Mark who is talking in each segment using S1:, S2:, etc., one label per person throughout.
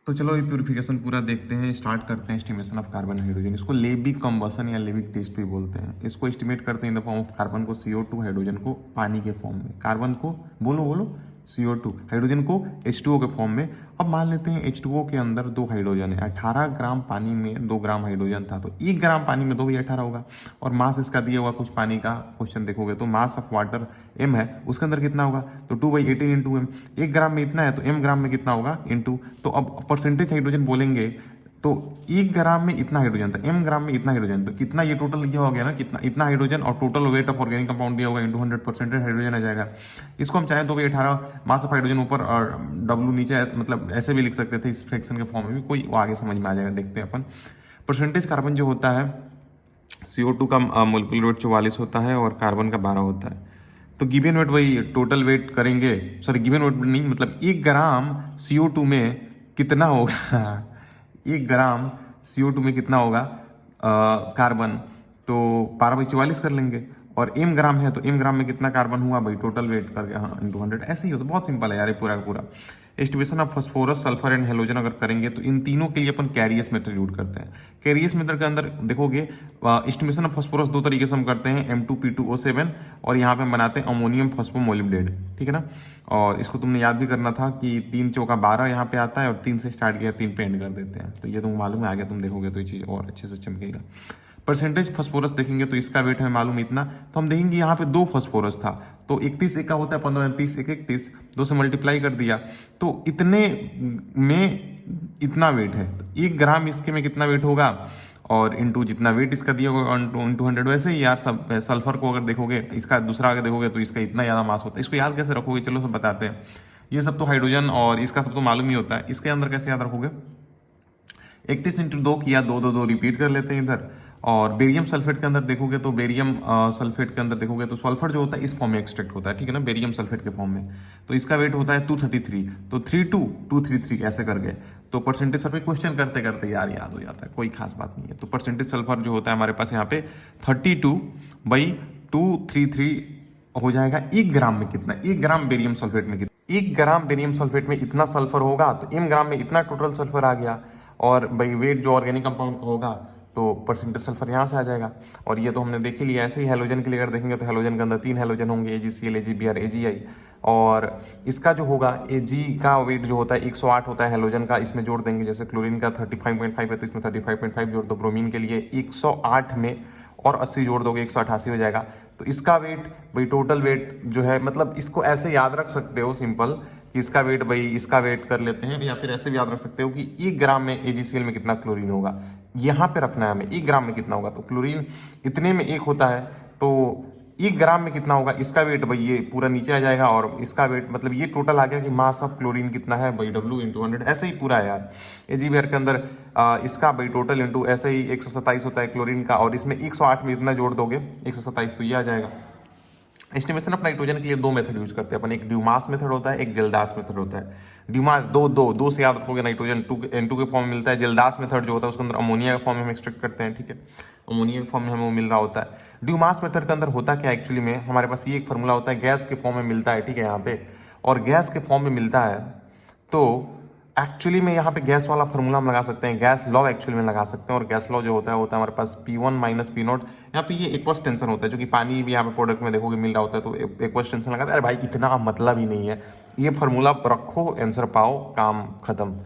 S1: तो चलो ये प्यूरिफिकेशन पूरा देखते हैं। स्टार्ट करते हैं एस्टिमेशन ऑफ कार्बन हाइड्रोजन। इसको लेविक कंबसन या लेविक टेस्ट भी बोलते हैं। इसको एस्टिमेट करते हैं in the form of carbon को CO2, हाइड्रोजन को पानी के फॉर्म में, कार्बन को बोलो बोलो CO2, हाइड्रोजन को H2O के फॉर्म में। अब मान लेते हैं H2O के अंदर 2 हाइड्रोजन है, 18 ग्राम पानी में 2 ग्राम हाइड्रोजन था, तो 1 ग्राम पानी में 2 भी 18 होगा। और मास इसका दिया हुआ कुछ पानी का क्वेश्चन देखोगे तो मास ऑफ वाटर m है, उसके अंदर कितना होगा तो 2/18 इंटू एम। 1 ग्राम में इतना है तो m ग्राम में कितना होगा इंटू, तो अब परसेंटेज हाइड्रोजन बोलेंगे तो 1 ग्राम में इतना हाइड्रोजन था, m ग्राम में इतना हाइड्रोजन, तो कितना ये टोटल ये हो गया ना, कितना इतना हाइड्रोजन और total weight of organic compound दिया होगा इंटू 100% हाइड्रोजन आ जाएगा। इसको हम चाहे तो 18 मास ऑफ हाइड्रोजन ऊपर और W नीचे, मतलब ऐसे भी लिख सकते थे इस फ्रैक्शन के फॉर्म में भी, कोई आगे समझ में आ जाएगा। देखते हैं अपन परसेंटेज कार्बन जो होता है CO2 का मोलिकुलर वेट 44 होता है और कार्बन का 12 होता है। तो गिवन वेट वही टोटल वेट करेंगे, सॉरी गिवन वेट नहीं, मतलब 1 ग्राम CO2 में कितना होगा 1 ग्राम CO2 में कितना होगा कार्बन, तो 12/44 कर लेंगे। और m ग्राम है तो m ग्राम में कितना कार्बन हुआ भाई, टोटल वेट करके हाँ इंटू 100, ऐसे ही हो। तो बहुत सिंपल है यार ये पूरा का पूरा। Estimation of phosphorus, sulphur and halogen अगर करेंगे तो इन तीनों के लिए अपन कैरियस मेथड यूज करते हैं। कैरियस मेथड के अंदर देखोगे एस्टिमेशन ऑफ फास्फोरस 2 तरीके से हम करते हैं, M2P2O7 और यहाँ पे हम बनाते हैं अमोनियम फॉस्फोमोलिब्डेट, ठीक है ना। और इसको तुमने याद भी करना था कि 3 चौका 12 यहाँ पे आता है और 3 से स्टार्ट किया 3 पे एंड कर देते हैं, तो ये तुम मालूम है, आगे तुम देखोगे तो ये चीज़ और अच्छे से चमकेगा। परसेंटेज फास्फोरस देखेंगे तो इसका वेट हमें मालूम इतना, तो हम देखेंगे यहाँ पे 2 फास्फोरस था तो 31 एक का होता है 15, 30 एक 31, 2 से मल्टीप्लाई कर दिया तो इतने में इतना वेट है। 1 ग्राम इसके में कितना वेट होगा और इंटू जितना वेट इसका दिया होगा इंटू 100। वैसे ही यार सब सल्फर को अगर देखोगे इसका दूसरा अगर देखोगे तो इसका इतना ज़्यादा मास होता है। इसको याद कैसे रखोगे, चलो सब बताते हैं। ये सब तो हाइड्रोजन और इसका सब तो मालूम ही होता है, इसके अंदर कैसे याद रखोगे, 31 इंटू 2 किया, 2 2 2 रिपीट कर लेते हैं इधर। और बेरियम सल्फेट के अंदर देखोगे तो बेरियम सल्फेट के अंदर देखोगे तो सल्फर जो होता है इस फॉर्म में एक्सट्रैक्ट होता है, ठीक है ना, बेरियम सल्फेट के फॉर्म में। तो इसका वेट होता है 233, तो 32 233 ऐसे करके। तो परसेंटेज सल्फर क्वेश्चन करते करते यार याद हो जाता है, कोई खास बात नहीं है। तो परसेंटेज सल्फर जो होता है हमारे पास यहाँ पे 32/233 हो जाएगा। 1 ग्राम में कितना, 1 ग्राम बेरियम सल्फेट में कितना, 1 ग्राम बेरियम सल्फेट में इतना सल्फर होगा तो m ग्राम में इतना टोटल सल्फर आ गया। और भाई वेट जो ऑर्गेनिक कंपाउंड का होगा तो परसेंटेज सल्फर यहाँ से आ जाएगा। और ये तो हमने देख ही लिया। ऐसे ही हेलोजन के लिए अगर देखेंगे तो हेलोजन के अंदर 3 हेलोजन होंगे, AgCl, AgBr, AgI। और इसका जो होगा Ag का वेट जो होता है 108 होता है हेलोजन का, इसमें जोड़ देंगे। जैसे क्लोरीन का 35.5 है तो इसमें 35.5 जोड़ दो। ब्रोमीन के लिए 108 में और 80 जोड़ दोगे 188 हो जाएगा। तो इसका वेट भाई टोटल वेट जो है, मतलब इसको ऐसे याद रख सकते हो सिंपल कि इसका वेट भाई इसका वेट कर लेते हैं, या फिर ऐसे भी याद रख सकते हो कि 1 ग्राम में AgCl में कितना क्लोरीन होगा, यहाँ पे रखना है हमें 1 ग्राम में कितना होगा। तो क्लोरीन इतने में 1 होता है तो 1 ग्राम में कितना होगा, इसका वेट भाई ये पूरा नीचे आ जाएगा। और इसका वेट मतलब ये टोटल आ गया कि मास ऑफ क्लोरीन कितना है भाई W इंटू 100, ऐसे ही पूरा है यार। AgBr के अंदर इसका भाई टोटल इंटू ऐसे ही 127 होता है क्लोरीन का, और इसमें 108 में इतना जोड़ दोगे 127 तो ये आ जाएगा। एस्टिमेशन ऑफ नाइट्रोजन के लिए 2 मेथड यूज करते हैं अपन, एक ड्यूमास मेथड होता है, एक जेल्दास मेथड होता है। ड्यूमास दो से याद रखोगे, नाइट्रोजन N2 के फॉर्म में मिलता है। जेल्दास मेथड जो होता है उसके अंदर अमोनिया के फॉर्म में हम एक्सट्रैक्ट करते हैं, ठीक है, अमोनिया के फॉर्म में हमें वो मिल रहा होता है। ड्यूमास मेथड के अंदर होता क्या एक्चुअली में, हमारे पास ये एक फॉर्मूला होता है, गैस के फॉर्म में मिलता है, ठीक है, यहाँ पे, और गैस के फॉर्म में मिलता है तो एक्चुअली में यहाँ पे गैस वाला फॉर्मूला हम लगा सकते हैं, गैस लॉ एक्चुअली में लगा सकते हैं। और गैस लॉ जो होता है हमारे पास P1 - P0। यहाँ पे ये एक्वस टेंशन होता है, जो कि पानी भी यहाँ पे प्रोडक्ट में देखोगे मिल रहा होता है, तो एक्वस टेंशन लगाता है। अरे भाई इतना मतलब ही नहीं है, ये फॉर्मूला रखो, आंसर पाओ, काम खत्म।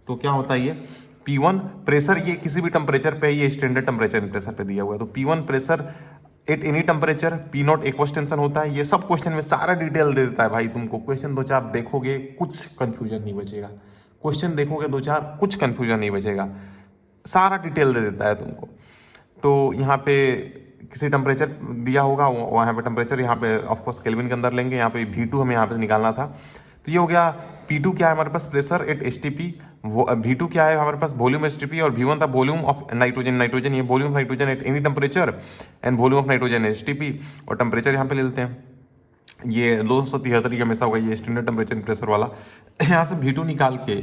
S1: तो क्या होता है ये P1 प्रेशर, ये किसी भी टेम्परेचर पे, ये स्टैंडर्ड टेम्परेचर प्रेशर पे दिया हुआ है। तो P1 pressure at any temperature, P0 aqueous tension होता है। ये सब क्वेश्चन में सारा डिटेल दे देता है भाई तुमको। क्वेश्चन 2-4 देखोगे कुछ कंफ्यूजन नहीं बचेगा, क्वेश्चन देखोगे 2-4 कुछ कंफ्यूजन नहीं बचेगा, सारा डिटेल दे देता है तुमको। तो यहाँ पे किसी टेम्परेचर दिया होगा, वहाँ पे टेम्परेचर यहाँ पे ऑफकोर्स केल्विन के अंदर लेंगे। यहाँ पे V2 हमें यहाँ पे निकालना था, तो ये हो गया। P2 क्या है हमारे पास, प्रेशर एट STP। V2 क्या है हमारे पास, वॉल्यूम STP। और V1 था वॉल्यूम ऑफ नाइट्रोजन, ये volume of nitrogen at any temperature and volume of nitrogen STP। और टेम्परेचर यहाँ पे ले लेते हैं, ये 273 हमेशा होगा, ये स्टैंडर्ड टेम्परेचर प्रेशर वाला। यहाँ से V2 निकाल के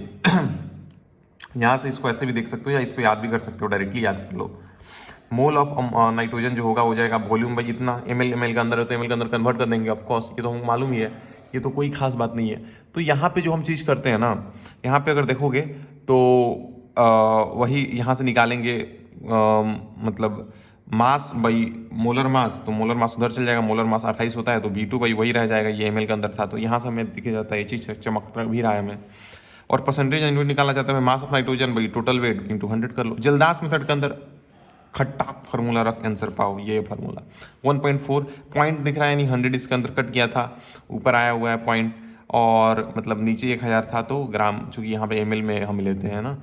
S1: यहाँ से इसको ऐसे भी देख सकते हो या इसको याद भी कर सकते हो, डायरेक्टली याद कर लो। मोल ऑफ नाइट्रोजन जो होगा हो जाएगा वॉल्यूम भाई इतना, ml के अंदर है तो ml के अंदर कन्वर्ट कर देंगे ऑफकोर्स, ये तो हमको मालूम ही है, ये तो कोई खास बात नहीं है। तो यहाँ पे जो हम चीज़ करते हैं ना, यहाँ पे अगर देखोगे तो वही यहाँ से निकालेंगे मतलब मास बाई मोलर मास, तो मोलर मास उधर चल जाएगा, मोलर मास 28 होता है तो V2 बाई वही रह जाएगा, ये ml के अंदर था, तो यहाँ से हमें दिख जाता है, ये चीज़ चमक भी रहा है हमें। और परसेंटेज यूनिट निकालना चाहते हैं mass of nitrogen by total weight into 100 कर लो। जल्दास मेथड के अंदर खट्टा फार्मूला रख आंसर पाओ, ये फार्मूला 1.4 पॉइंट दिख रहा है, यानी 100 इसके अंदर कट गया था, ऊपर आया हुआ है पॉइंट, और मतलब नीचे 1000 था तो ग्राम, चूंकि यहाँ पे ml में हम लेते हैं ना,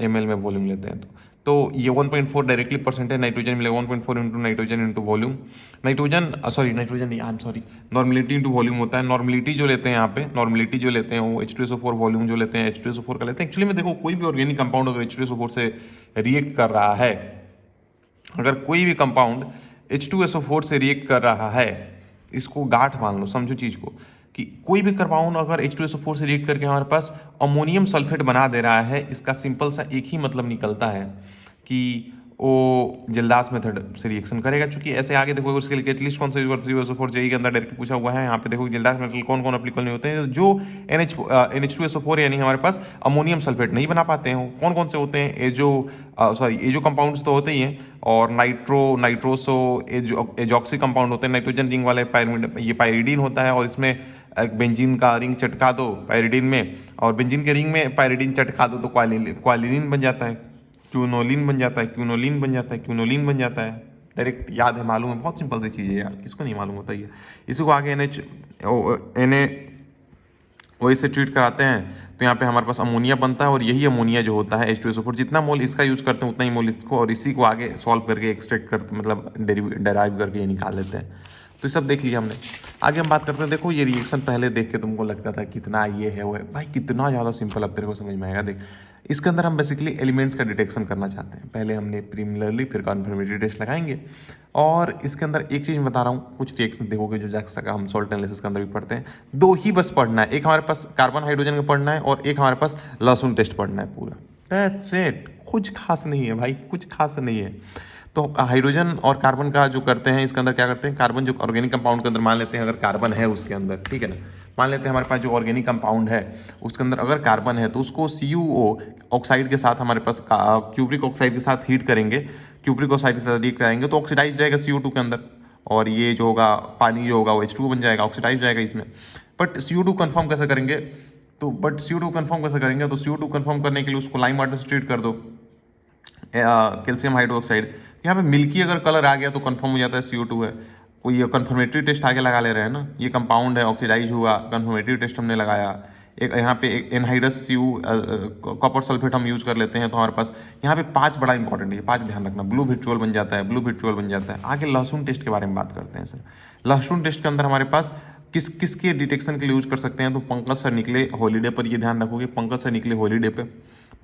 S1: ml में वॉल्यूम लेते हैं, तो ये 1.4 डायरेक्टली परसेंटेज नाइट्रोजन मिलेगा, 1.4 into nitrogen into volume, nitrogen sorry nitrogen नहीं, I am sorry, normality into volume होता है। नॉर्मलिटी जो लेते हैं यहाँ पे, नॉर्मलिटी जो लेते हैं वो H2SO4, वॉल्यूम जो लेते हैं H2SO4 का लेते हैं। एक्चुअली में देखो, कोई भी ऑर्गेनिक कंपाउंड अगर H2SO4 से रिएक्ट कर रहा है, अगर कोई भी कंपाउंड H2SO4 से रिएक्ट कर रहा है, इसको गांठ मान लो, समझो चीज को, कि कोई भी कंपाउंड अगर H2SO4 से रिएक्ट करके हमारे पास अमोनियम सल्फेट बना दे रहा है, इसका सिंपल सा एक ही मतलब निकलता है कि वो जल्दास मेथड से रिएक्शन करेगा। चूंकि ऐसे आगे देखो उसके लिए एटलीस्ट कौन सा यूज करते हैं, SO4 जेई के अंदर डायरेक्ट पूछा हुआ है, यहाँ पे देखो जल्दास मेथड कौन कौन एप्लीकेबल नहीं होते हैं, जो NH2SO4 यानी हमारे पास अमोनियम सल्फेट नहीं बना पाते हैं, कौन कौन से होते हैं, ये जो कंपाउंड्स तो होते ही हैं, और नाइट्रोसो एजॉक्सी कंपाउंड होते हैं, नाइट्रोजन रिंग वाले ये पायरिडीन होता है, और इसमें बेंजीन का रिंग चटका दो पायरिडीन में, और बेंजीन के रिंग में पायरिडीन चटका दो तो क्वालिलीन बन जाता है, क्यूनोलिन बन जाता है, क्यूनोलिन बन जाता है, क्यूनोलिन बन जाता है। डायरेक्ट याद है, मालूम है, बहुत सिंपल सी चीज़ है यार, किसको नहीं मालूम होता ये। इसी को आगे NaOH से ट्रीट कराते हैं तो यहाँ पे हमारे पास अमोनिया बनता है, और यही अमोनिया जो होता है H2SO4, जितना मोल इसका यूज करते हैं उतना ही मोल इसको, और इसी को आगे सॉल्व करके एक्सट्रैक्ट करते, मतलब डेराइव करके ये निकाल लेते हैं। तो ये सब देख लिया हमने। आगे हम बात करते हैं, देखो ये रिएक्शन पहले देख के तुमको लगता था कितना ये है वो है, भाई कितना ज़्यादा सिंपल अब तेरे को समझ में आएगा। देख, इसके अंदर हम बेसिकली एलिमेंट्स का डिटेक्शन करना चाहते हैं। पहले हमने प्रीलिमिनरी फिर कन्फर्मेटरी टेस्ट लगाएंगे, और इसके अंदर एक चीज़ मैं बता रहा हूँ, कुछ रिएक्शन देखोगे जो जैसा का हम सॉल्ट एनालिसिस के अंदर भी पढ़ते हैं, दो ही बस पढ़ना है, एक हमारे पास कार्बन हाइड्रोजन का पढ़ना है, और एक हमारे पास लहसुन टेस्ट पढ़ना है पूरा। दैट्स इट, कुछ खास नहीं है भाई, कुछ खास नहीं है। तो हाइड्रोजन और कार्बन का जो करते हैं, इसके अंदर क्या करते हैं, कार्बन जो ऑर्गेनिक कंपाउंड के अंदर मान लेते हैं, अगर कार्बन है उसके अंदर, ठीक है ना, मान लेते हैं हमारे पास जो ऑर्गेनिक कंपाउंड है उसके अंदर अगर कार्बन है, तो उसको CuO ऑक्साइड के साथ हमारे पास क्यूप्रिक ऑक्साइड के साथ हीट करेंगे, क्यूप्रिक ऑक्साइड के साथ हीट करेंगे तो ऑक्सीडाइज जाएगा CO2 के अंदर, और ये जो होगा पानी जो होगा वो H2O बन जाएगा, ऑक्सीडाइज जाएगा इसमें। बट CO2 कन्फर्म कैसे करेंगे, तो CO2 कन्फर्म करने के लिए उसको लाइम वाटर से ट्रीट कर दो, कैल्शियम हाइड्रोक्साइड, यहाँ पे मिल्की अगर कलर आ गया तो कंफर्म हो जाता है CO2 है। कोई कंफर्मेटरी टेस्ट आगे लगा ले रहे हैं ना, ये कंपाउंड है, ऑक्सीडाइज हुआ, कंफर्मेटरी टेस्ट हमने लगाया। एक यहाँ पे एक एनहाइड्रस कॉपर सल्फेट हम यूज कर लेते हैं, तो हमारे पास यहाँ पे 5 बड़ा इंपॉर्टेंट है, 5 ध्यान रखना, ब्लू विट्रियोल बन जाता है, ब्लू विट्रियोल बन जाता है। आगे लहसुन टेस्ट के बारे में बात करते हैं सर। लहसुन टेस्ट के अंदर हमारे पास किसके डिटेक्शन के लिए यूज कर सकते हैं, तो पंकज सर निकले हॉलीडे पर, ये ध्यान रखोगे, पंकज सर निकले हॉलीडे पे,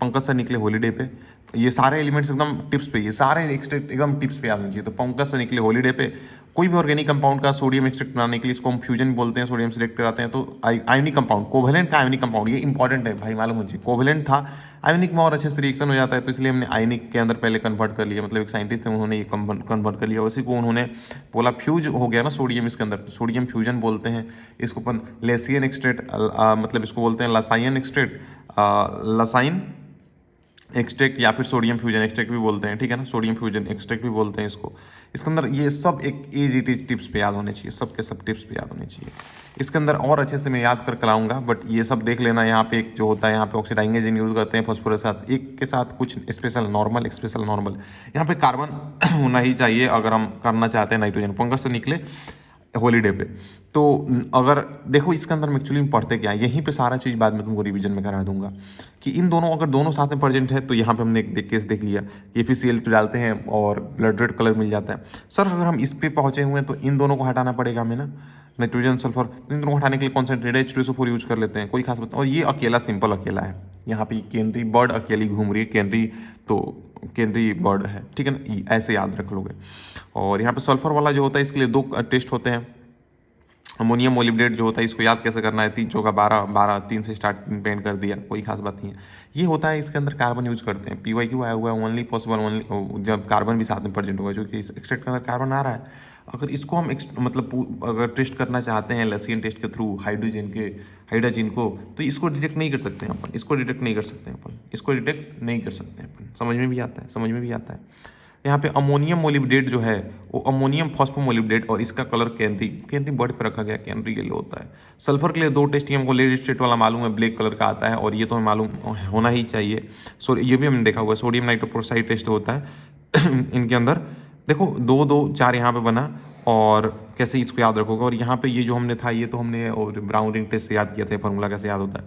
S1: पंकज सर निकले हॉलीडे पे, ये सारे एलिमेंट्स एकदम टिप्स पे, ये सारे एक्सट्रैक्ट एकदम टिप्स पे आ जानी चाहिए। तो पंकज सर निकले हॉलीडे पे, कोई भी ऑर्गेनिक कंपाउंड का सोडियम एक्सट्रैक्ट बनाने के लिए इसको हम फ्यूजन बोलते हैं, सोडियम सिलेक्ट कराते हैं, तो आयोनिक कंपाउंड, कोवेलेंट का आयोनिक कंपाउंड, ये इंपॉर्टेंट है भाई, मालूम होना चाहिए, कोवेलेंट था, आयोनिक में और अच्छे से रिएक्शन हो जाता है, तो इसलिए हमने आयोनिक के अंदर पहले कन्वर्ट कर लिया, मतलब एक साइंटिस्ट थे उन्होंने ये कन्वर्ट कर लिया, उसी को उन्होंने बोला फ्यूज हो गया ना सोडियम इसके अंदर, सोडियम फ्यूजन बोलते हैं इसको अपन। लेसियन एक्सट्रैक्ट मतलब इसको बोलते हैं लसाइन एक्सट्रैक्ट, लसाइन एक्सट्रैक्ट या फिर सोडियम फ्यूजन एक्सट्रैक्ट भी बोलते हैं, ठीक है ना, सोडियम फ्यूजन एक्सट्रैक्ट भी बोलते हैं इसको। इसके अंदर ये सब एक इजी टिप्स पे याद होने चाहिए, सब के सब टिप्स पे याद होने चाहिए। इसके अंदर और अच्छे से मैं याद कर लाऊंगा, बट ये सब देख लेना। यहाँ पे एक जो होता है, यहाँ पे ऑक्सीडाइजिंग एजेंट यूज करते हैं फॉस्फोरस साथ, एक के साथ कुछ स्पेशल नॉर्मल, स्पेशल नॉर्मल, यहाँ पे कार्बन होना ही चाहिए अगर हम करना चाहते हैं नाइट्रोजन। पंकज से निकले हॉलीडे पे, तो अगर देखो इसके अंदर हम एक्चुअली में पढ़ते क्या है, यहीं पे सारा चीज़ बाद में तुमको रिवीजन में करा दूंगा कि इन दोनों अगर दोनों साथ में प्रेजेंट है, तो यहाँ पे हमने केस देख लिया, FeCl2 डालते हैं और ब्लड रेड कलर मिल जाता है। सर अगर हम इस पे पहुंचे हुए हैं तो इन दोनों को हटाना पड़ेगा हमें ना, नाइट्रोजन सल्फर, इन दोनों को हटाने के लिए कॉन्सेंट्रेट H2SO4 यूज कर लेते हैं, कोई खास बात। और ये अकेला सिंपल अकेला है, यहाँ पे केंद्रीय बर्ड अकेली घूम रही है, केंद्रीय बर्ड है, ठीक है ना, ऐसे याद रख लोगे। और यहाँ पे सल्फर वाला जो होता है इसके लिए 2 टेस्ट होते हैं। अमोनियम मोलिब्डेट जो होता है, इसको याद कैसे करना है, 3 चौका 12, 3 से स्टार्ट पेंट कर दिया, कोई खास बात नहीं है। ये होता है, इसके अंदर कार्बन यूज करते हैं, PYQ आया हुआ है, ओनली पॉसिबल ओनली जब कार्बन भी साथ में प्रेजेंट होगा, जो कि इस एक्सट्रैक्ट के अंदर कार्बन आ रहा है, अगर इसको हम मतलब अगर टेस्ट करना चाहते हैं लसीन टेस्ट के थ्रू हाइड्रोजन को, तो इसको डिटेक्ट नहीं कर सकते हैं अपन, इसको डिटेक्ट नहीं कर सकते हैं अपन, इसको डिटेक्ट नहीं कर सकते हैं अपन। समझ में भी आता है, समझ में भी आता है। यहाँ पे अमोनियम मोलिब्डेट जो है वो अमोनियम फॉस्फोमोलिब्डेट, और इसका कलर कैंथी बर्ड पे रखा गया, कैनरी येलो होता है। सल्फर के लिए दो टेस्ट ही हमको लेड स्टेट वाला मालूम है, ब्लैक कलर का आता है, और ये तो हमें मालूम होना ही चाहिए। सो ये भी हमने देखा हुआ है, सोडियम नाइट्रोक्लोराइड टेस्ट होता है इनके अंदर। देखो 2 2 4 यहाँ पे बना, और कैसे इसको याद रखोगे। और यहाँ पे ये जो हमने था, ये तो हमने और ब्राउन रिंग टेस्ट से याद किया था, फॉर्मूला कैसे याद होता है।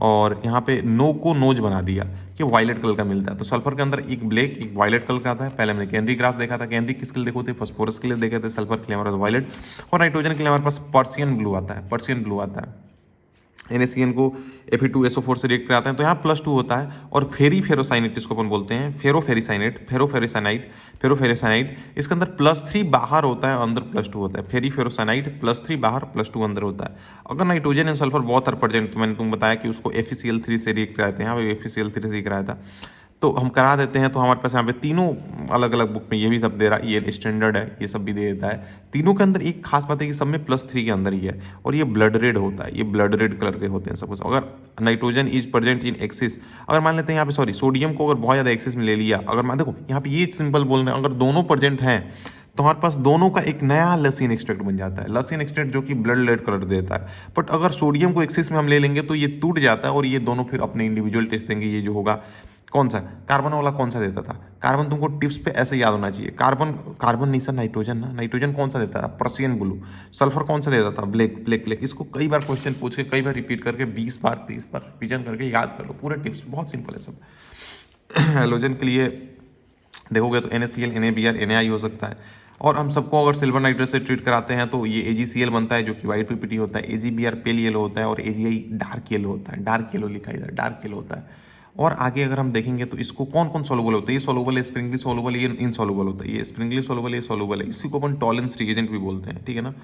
S1: और यहाँ पे नो को नोज बना दिया कि वायलेट कलर का मिलता है। तो सल्फर के अंदर एक ब्लैक एक वायलेट कलर का आता है। पहले हमने कैनरी ग्रास देखा था, कैनरी किसके लिए देखो थे, फॉस्फोरस के लिए देखे थे, सल्फर के लिए हमारे पास वायलेट, और नाइट्रोजन के लिए हमारे पास पर्सियन ब्लू आता है, पर्सियन ब्लू आता है। NaCN को Fe2SO4 से रिएक्ट कराते हैं, तो यहाँ +2 होता है। और फेरोसाइनेट जिसको अपन बोलते हैं, फेरोफेरिसाइनाइड, इसके अंदर +3 बाहर होता है, अंदर +2 होता है। फेरोसाइनाइड +3 बाहर +2 अंदर होता है। अगर नाइट्रोजन एंड सल्फर बहुत आर प्रेजेंट, तो मैंने तुम बताया कि उसको FeCl3 से रिएक्ट कराते हैं, FeCl3 से कराया था, तो हम करा देते हैं। तो हमारे पास यहाँ पे तीनों अलग अलग बुक में ये भी सब दे रहा है, ये स्टैंडर्ड है, ये सब भी दे देता है। तीनों के अंदर एक खास बात है कि सब में +3 के अंदर ही है, और ये ब्लड रेड होता है, ये ब्लड रेड कलर के होते हैं सब कुछ। अगर nitrogen is present in axis, अगर मान लेते हैं यहाँ पे सॉरी सोडियम को अगर बहुत ज़्यादा एक्सिस में ले लिया, अगर मान देखो यहाँ पे ये सिंपल बोल रहे हैं, अगर दोनों प्रेजेंट हैं तो हमारे पास दोनों का एक नया लसीन एक्सट्रैक्ट बन जाता है, लसीन एक्सट्रैक्ट जो कि ब्लड रेड कलर देता है। बट अगर सोडियम को एक्सिस में हम ले लेंगे तो ये टूट जाता है, और ये दोनों फिर अपने इंडिविजुअल टेस्ट देंगे। ये जो होगा कौन सा कार्बन वाला कौन सा देता था, कार्बन तुमको टिप्स पे ऐसे याद होना चाहिए। कार्बन नहीं सर, नाइट्रोजन ना, नाइट्रोजन कौन सा देता था, पर्सियन ब्लू। सल्फर कौन सा देता था, ब्लैक ब्लैक ब्लैक। इसको कई बार क्वेश्चन पूछ के, कई बार रिपीट करके, 20 बार 30 बार रिविजन करके याद कर लो, पूरे टिप्स बहुत सिंपल है सब। हेलोजन के लिए देखोगे तो NaCl, NaBr, NaI हो सकता है। और हम सबको अगर सिल्वर नाइट्रेट से ट्रीट कराते हैं तो ये AgCl बनता है, जो कि वाइट PPT होता है। AgBr पेल येलो होता है, और AgI डार्क येलो होता है, डार्क येलो लिखा इधर, डार्क येलो होता है। और आगे अगर हम देखेंगे तो इसको कौन कौन सोलुबल होता है, ये सोलुबल है, स्प्रिंगली सोलुबल, ये इनसोलुबल होता है, ये स्प्रिंगली सोलुबल, ये सोलुबल है। इसी को अपन टॉलेंस रिएजेंट भी बोलते हैं, ठीक है ना,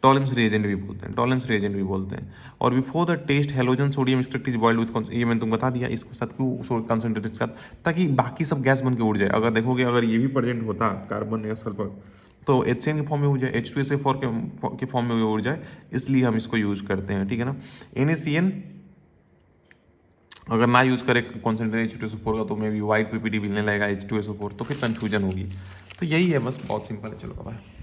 S1: टॉलेंस रिएजेंट भी बोलते हैं, टॉलेंस रिएजेंट भी बोलते हैं। और before the test halogen sodium extract is boiled with, ये मैंने तुमको बता दिया, इसके साथ क्यों कंसंट्रेटेड के साथ, ताकि बाकी सब गैस बन के उड़ जाए। अगर देखोगे अगर ये भी प्रेजेंट होता कार्बन या सल्फर, तो HCN के फॉर्म में हो जाए, H2SO4 के फॉर्म में उड़ जाए, इसलिए हम इसको यूज करते हैं, ठीक है ना। NaCN अगर ना यूज करे कॉन्सेंट्रेट H2SO4 का, तो मे बी वाइट PPT मिलने लगेगा H2SO4, तो फिर कंफ्यूजन होगी। तो यही है बस, बहुत सिंपल है। चलो बाय।